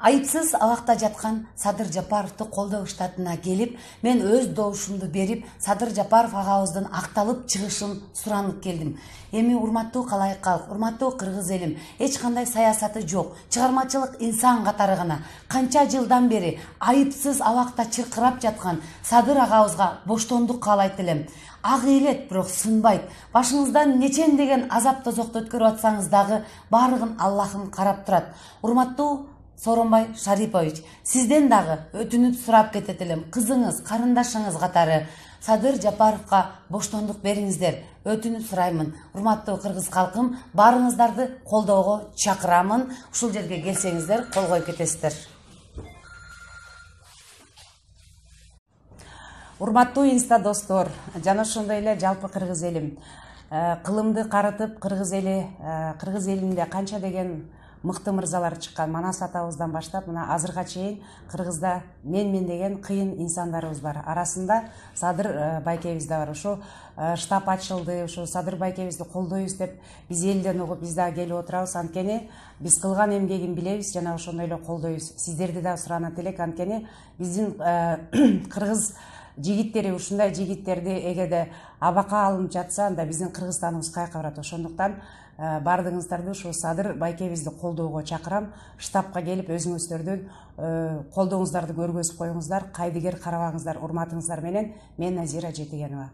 Айыпсыз абакта жаткан Садыр Жапаровду колдоо штатына келип, мен өз добушумду берип, Садыр Жапаров агабыздын акталып чыгышын суранып келдим. Эми урматтуу калайык калк, урматтуу кыргыз элим, эч кандай саясаты жок, чыгармачылык инсан катары гана канча жылдан бери айыпсыз абакта чыркырап жаткан Садыр агабызга боштондук каалайт элем. Ак ыйлет, бирок сынбайт. Башыңыздан нечендеген азап тозокту өткөрүп атсаңыз дагы баарыгын Аллахым карап турат. Урматтуу Сооронбай Шарипович, сизден дагы өтүнүп сурап кетет элем. Кызыңыз, карындашыңыз катары Садыр Жапаровго боштондук бериңиздер. Өтүнүп сураймын. Урматтуу кыргыз калкым, баарыңыздарды колдоого чакырамын. Ушул жерге келсеңиздер, кол коюп кетесиздер. Урматтуу инста достор, жана ошондой эле жалпы кыргыз элим. Кылымды карытып, кыргыз элинде канча деген мыкты мырзалар чыккан. Манас атабыздан баштап мына азырга чейин кыргызда мен деген кыйын инсандарыбыз бар. Арасында Садыр байкебиз да бар. Ошо штаб ачылды, ошо Садыр байкебизди колдойбуз деп биз элден угуп биз дагы келип отурабыз. Анткени биз кылган эмгегин билебиз жана ошондой эле колдойбуз. Сиздерди да суранат элек, анткени биздин кыргыз жигиттери, ушундай жигиттерди эгерде абакка алынып жатса, анда биздин кыргызстаныбыз каяка барат. Ошондуктан бардыгыңыздарды ушу Садыр байкебизди колдоого чакырам. Штабка келип өзүңүздөрдүн колдооңуздарды көргөзүп коюңуздар, кайдыгер карабаңыздар. Урматыңыздар менен, мен Назира Жетигенова.